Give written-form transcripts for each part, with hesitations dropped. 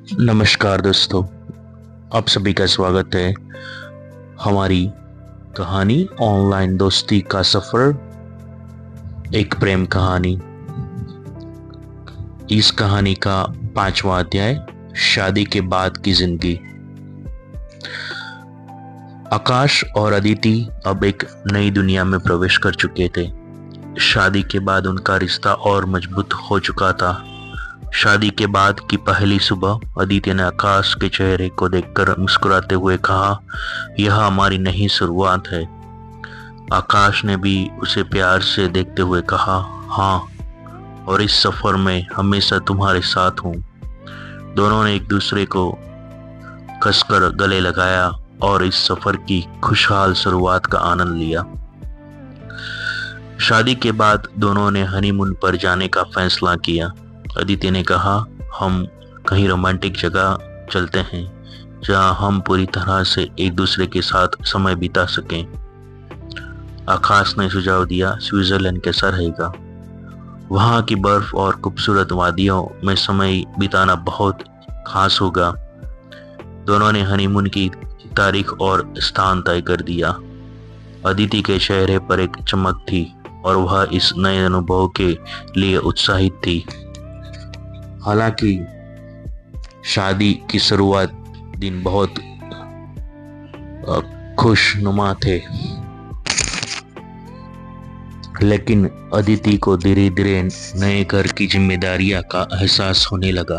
नमस्कार दोस्तों, आप सभी का स्वागत है हमारी कहानी ऑनलाइन दोस्ती का सफर, एक प्रेम कहानी। इस कहानी का 5वां अध्याय, शादी के बाद की जिंदगी। आकाश और अदिति अब एक नई दुनिया में प्रवेश कर चुके थे। शादी के बाद उनका रिश्ता और मजबूत हो चुका था। शादी के बाद की पहली सुबह अदिति ने आकाश के चेहरे को देखकर मुस्कुराते हुए कहा, यह हमारी नई शुरुआत है। आकाश ने भी उसे प्यार से देखते हुए कहा, हाँ, और इस सफर में हमेशा तुम्हारे साथ हूँ। दोनों ने एक दूसरे को कसकर गले लगाया और इस सफर की खुशहाल शुरुआत का आनंद लिया। शादी के बाद दोनों ने हनीमून पर जाने का फैसला किया। अदिति ने कहा, हम कहीं रोमांटिक जगह चलते हैं जहां हम पूरी तरह से एक दूसरे के साथ समय बिता सकें। आकाश ने सुझाव दिया, स्विट्जरलैंड कैसा रहेगा? वहां की बर्फ और खूबसूरत वादियों में समय बिताना बहुत खास होगा। दोनों ने हनीमून की तारीख और स्थान तय कर दिया। अदिति के चेहरे पर एक चमक थी और वह इस नए अनुभव के लिए उत्साहित थी। हालांकि शादी की शुरुआत दिन बहुत खुशनुमा थे, लेकिन अदिति को धीरे धीरे नए घर की जिम्मेदारियां का एहसास होने लगा।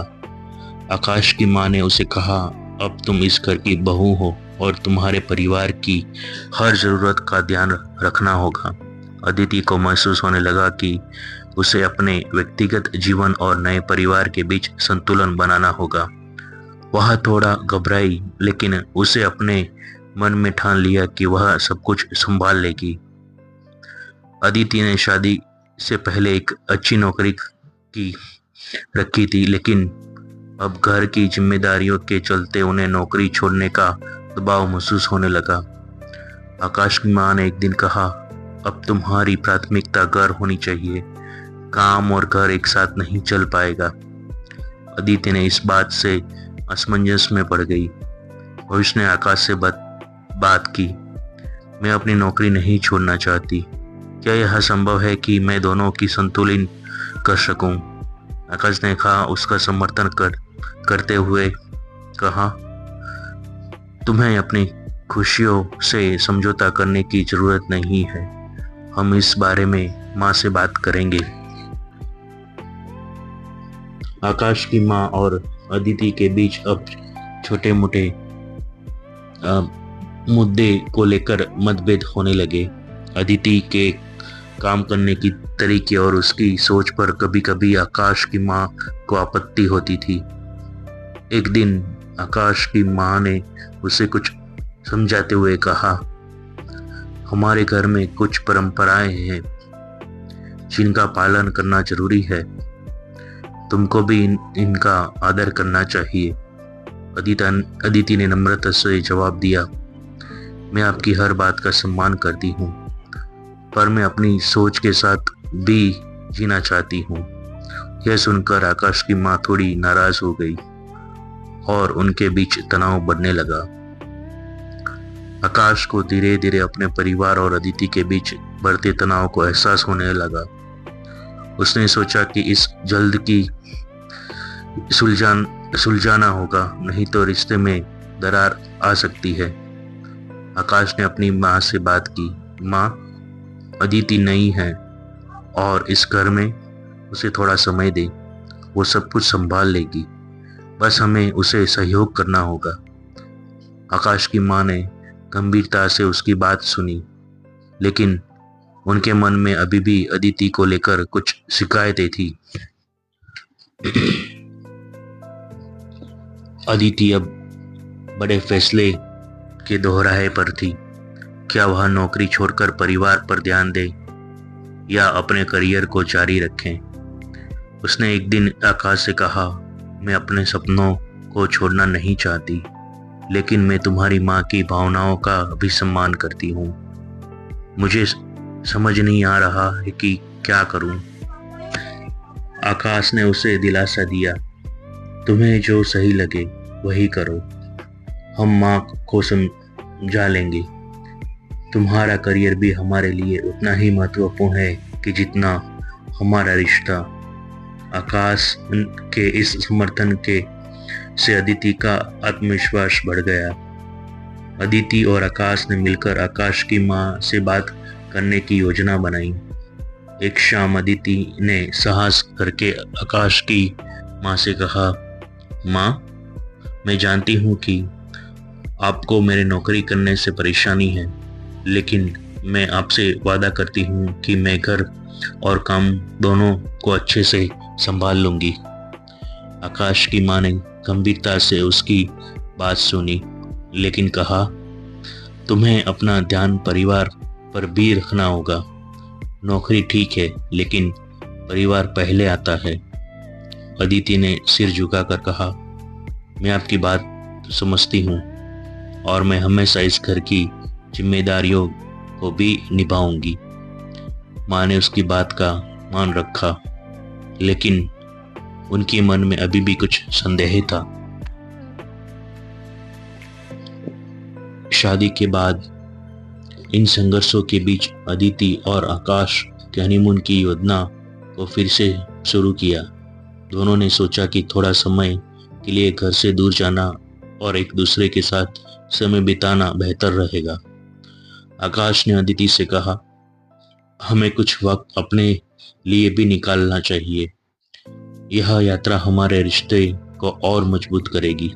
आकाश की मां ने उसे कहा, अब तुम इस घर की बहू हो और तुम्हारे परिवार की हर जरूरत का ध्यान रखना होगा। अदिति को महसूस होने लगा कि उसे अपने व्यक्तिगत जीवन और नए परिवार के बीच संतुलन बनाना होगा। वह थोड़ा घबराई, लेकिन उसे अपने मन में ठान लिया कि वह सब कुछ संभाल लेगी। अदिति ने शादी से पहले एक अच्छी नौकरी की रखी थी, लेकिन अब घर की जिम्मेदारियों के चलते उन्हें नौकरी छोड़ने का दबाव महसूस होने लगा। आकाश की मां ने एक दिन कहा, अब तुम्हारी प्राथमिकता घर होनी चाहिए, काम और घर एक साथ नहीं चल पाएगा। अदिति ने इस बात से असमंजस में पड़ गई और उसने आकाश से बात की, मैं अपनी नौकरी नहीं छोड़ना चाहती। क्या यह संभव है कि मैं दोनों की संतुलन कर सकूं? आकाश ने कहा, उसका समर्थन करते हुए कहा, तुम्हें अपनी खुशियों से समझौता करने की जरूरत नहीं है। हम इस बारे में मां से बात करेंगे। आकाश की मां और अदिति के बीच अब छोटे मोटे मुद्दे को लेकर मतभेद होने लगे। अदिति के काम करने की तरीके और उसकी सोच पर कभी कभी आकाश की मां को आपत्ति होती थी। एक दिन आकाश की मां ने उसे कुछ समझाते हुए कहा, हमारे घर में कुछ परंपराएं हैं जिनका पालन करना जरूरी है। तुमको भी इनका आदर करना चाहिए। अदिति ने नम्रता से जवाब दिया, मैं आपकी हर बात का सम्मान करती हूँ, पर मैं अपनी सोच के साथ भी जीना चाहती हूँ। यह सुनकर आकाश की माँ थोड़ी नाराज हो गई और उनके बीच तनाव बढ़ने लगा। आकाश को धीरे धीरे अपने परिवार और अदिति के बीच बढ़ते तनाव को एहसास होने लगा। उसने सोचा कि इस जल्द की सुलझाना होगा, नहीं तो रिश्ते में दरार आ सकती है। आकाश ने अपनी माँ से बात की, माँ, अदिति नई है और इस घर में उसे थोड़ा समय दे, वो सब कुछ संभाल लेगी, बस हमें उसे सहयोग करना होगा। आकाश की माँ ने गंभीरता से उसकी बात सुनी, लेकिन उनके मन में अभी भी अदिति को लेकर कुछ शिकायतें थी। अदिति अब बड़े फैसले के दोहराए पर थी। क्या वह नौकरी छोड़कर परिवार पर ध्यान दे या अपने करियर को जारी रखें? उसने एक दिन आकाश से कहा, मैं अपने सपनों को छोड़ना नहीं चाहती, लेकिन मैं तुम्हारी माँ की भावनाओं का भी सम्मान करती हूँ। मुझे समझ नहीं आ रहा है कि क्या करूँ। आकाश ने उसे दिलासा दिया, तुम्हें जो सही लगे वही करो। हम माँ को समझा लेंगे। तुम्हारा करियर भी हमारे लिए उतना ही महत्वपूर्ण है कि जितना हमारा रिश्ता। आकाश के इस समर्थन के से अदिति का आत्मविश्वास बढ़ गया। अदिति और आकाश ने मिलकर आकाश की माँ से बात करने की योजना बनाई। एक शाम अदिति ने साहस करके आकाश की माँ से कहा, माँ, मैं जानती हूँ कि आपको मेरे नौकरी करने से परेशानी है, लेकिन मैं आपसे वादा करती हूँ कि मैं घर और काम दोनों को अच्छे से संभाल लूंगी। आकाश की माँ ने गंभीरता से उसकी बात सुनी, लेकिन कहा, तुम्हें अपना ध्यान परिवार पर भी रखना होगा। नौकरी ठीक है, लेकिन परिवार पहले आता है। अदिति ने सिर झुकाकर कहा, मैं आपकी बात समझती हूँ और मैं हमेशा इस घर की जिम्मेदारियों को भी निभाऊंगी। माँ ने उसकी बात का मान रखा, लेकिन उनके मन में अभी भी कुछ संदेह था। शादी के बाद इन संघर्षों के बीच अदिति और आकाश के हनीमून की योजना को फिर से शुरू किया। दोनों ने सोचा कि थोड़ा समय के लिए घर से दूर जाना और एक दूसरे के साथ समय बिताना बेहतर रहेगा। आकाश ने अदिति से कहा, हमें कुछ वक्त अपने लिए भी निकालना चाहिए। यह यात्रा हमारे रिश्ते को और मजबूत करेगी।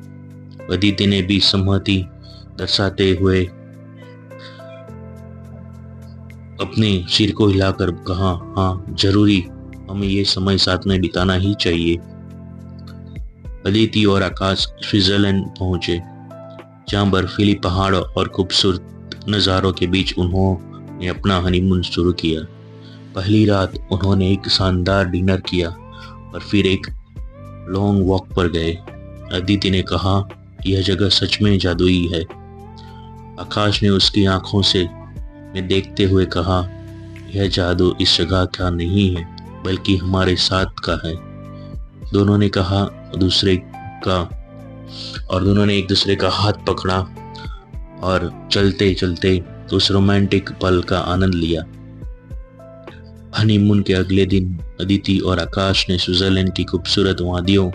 अदिति ने भी सहमति दर्शाते हुए अपने सिर को हिलाकर कहा, हाँ जरूरी, हमें ये समय साथ में बिताना ही चाहिए। अदिति और आकाश स्विट्जरलैंड पहुंचे, जहां बर्फीली पहाड़ों और खूबसूरत नज़ारों के बीच उन्होंने अपना हनीमून शुरू किया। पहली रात उन्होंने एक शानदार डिनर किया और फिर एक लॉन्ग वॉक पर गए। अदिति ने कहा, यह जगह सच में जादुई है। आकाश ने उसकी आंखों से में देखते हुए कहा, यह जादू इस जगह का नहीं है, बल्कि हमारे साथ का है। दोनों ने एक दूसरे का हाथ पकड़ा और चलते चलते उस रोमांटिक पल का आनंद लिया। हनीमून के अगले दिन अदिति और आकाश ने स्विट्जरलैंड की खूबसूरत वादियों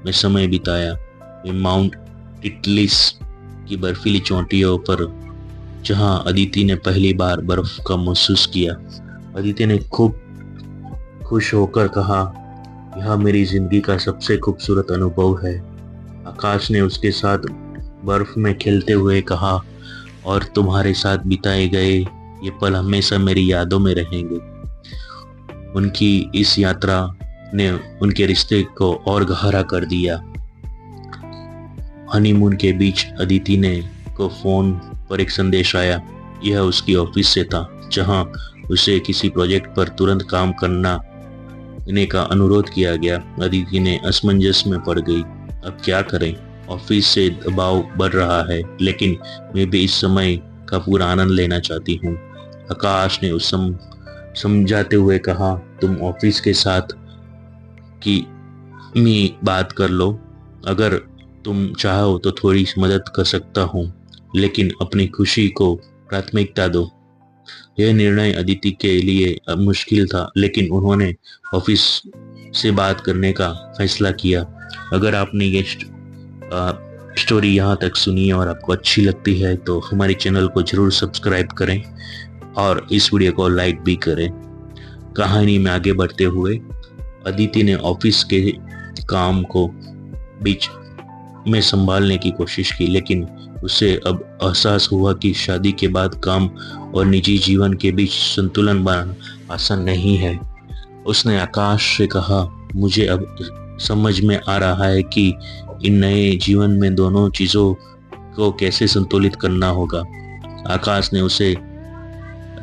में समय बिताया। वे माउंट टिटलिस की बर्फीली चोटियों पर, जहां अदिति ने पहली बार बर्फ का महसूस किया। अदिति ने खूब खुश होकर कहा, यह मेरी जिंदगी का सबसे खूबसूरत अनुभव है। आकाश ने उसके साथ बर्फ में खेलते हुए कहा, और तुम्हारे साथ बिताए गए ये पल हमेशा मेरी यादों में रहेंगे। उनकी इस यात्रा ने उनके रिश्ते को और गहरा कर दिया। हनीमून के बीच अदिति ने को फोन पर एक संदेश आया। यह उसकी ऑफिस से था, जहां उसे किसी प्रोजेक्ट पर तुरंत काम करने का अनुरोध किया गया। अदिति ने असमंजस में पड़ गई। अब क्या करें? ऑफिस से दबाव बढ़ रहा है, लेकिन मैं भी इस समय का पूरा आनंद लेना चाहती हूँ। आकाश ने उस समझाते हुए कहा, तुम ऑफिस के साथ की बात कर लो। अगर तुम चाहो तो थोड़ी मदद कर सकता हूँ, लेकिन अपनी खुशी को प्राथमिकता दो। यह निर्णय अदिति के लिए मुश्किल था, लेकिन उन्होंने ऑफिस से बात करने का फैसला किया। अगर आपने ये स्टोरी यहाँ तक सुनी और आपको अच्छी लगती है तो हमारे चैनल को जरूर सब्सक्राइब करें और इस वीडियो को लाइक भी करें। कहानी में आगे बढ़ते हुए अदिति ने ऑफिस के काम को बीच में संभालने की कोशिश की, लेकिन उसे अब एहसास हुआ कि शादी के बाद काम और निजी जीवन के बीच संतुलन बनाना आसान नहीं है। उसने आकाश से कहा, मुझे अब समझ में आ रहा है कि इन नए जीवन में दोनों चीजों को कैसे संतुलित करना होगा। आकाश ने उसे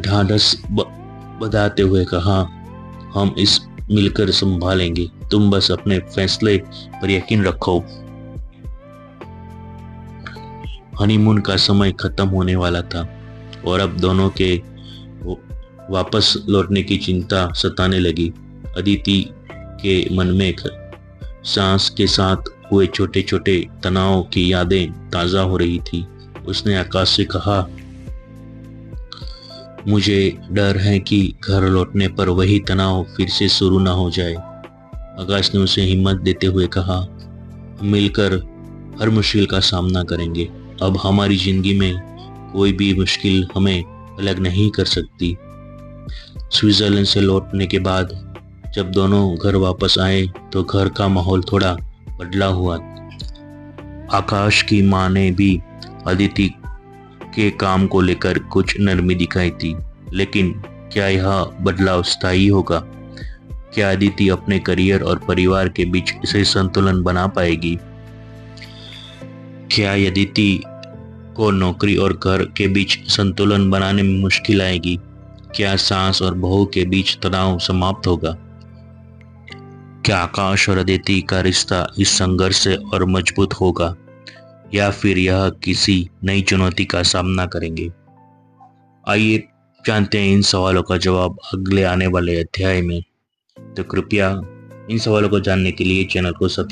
ढांढस बधाते हुए कहा, हम इस मिलकर संभालेंगे, तुम बस अपने फैसले पर यकीन रखो। हनीमून का समय खत्म होने वाला था और अब दोनों के वापस लौटने की चिंता सताने लगी। अदिति के मन में सांस के साथ हुए छोटे छोटे तनाव की यादें ताज़ा हो रही थी। उसने आकाश से कहा, मुझे डर है कि घर लौटने पर वही तनाव फिर से शुरू ना हो जाए। आकाश ने उसे हिम्मत देते हुए कहा, हम मिलकर हर मुश्किल का सामना करेंगे। अब हमारी जिंदगी में कोई भी मुश्किल हमें अलग नहीं कर सकती। स्विट्जरलैंड से लौटने के बाद जब दोनों घर वापस आए तो घर का माहौल थोड़ा बदला हुआ। आकाश की माँ ने भी अदिति के काम को लेकर कुछ नरमी दिखाई थी, लेकिन क्या यह बदलाव स्थायी होगा? क्या अदिति अपने करियर और परिवार के बीच सही संतुलन बना पाएगी? क्या अदिति को नौकरी और घर के बीच संतुलन बनाने में मुश्किल आएगी? क्या सास और बहू के बीच तनाव समाप्त होगा? क्या आकाश और अदिति का रिश्ता इस संघर्ष से और मजबूत होगा, या फिर यह किसी नई चुनौती का सामना करेंगे? आइए जानते हैं इन सवालों का जवाब अगले आने वाले अध्याय में। तो कृपया इन सवालों को जानने के लिए चैनल को सब्सक्राइब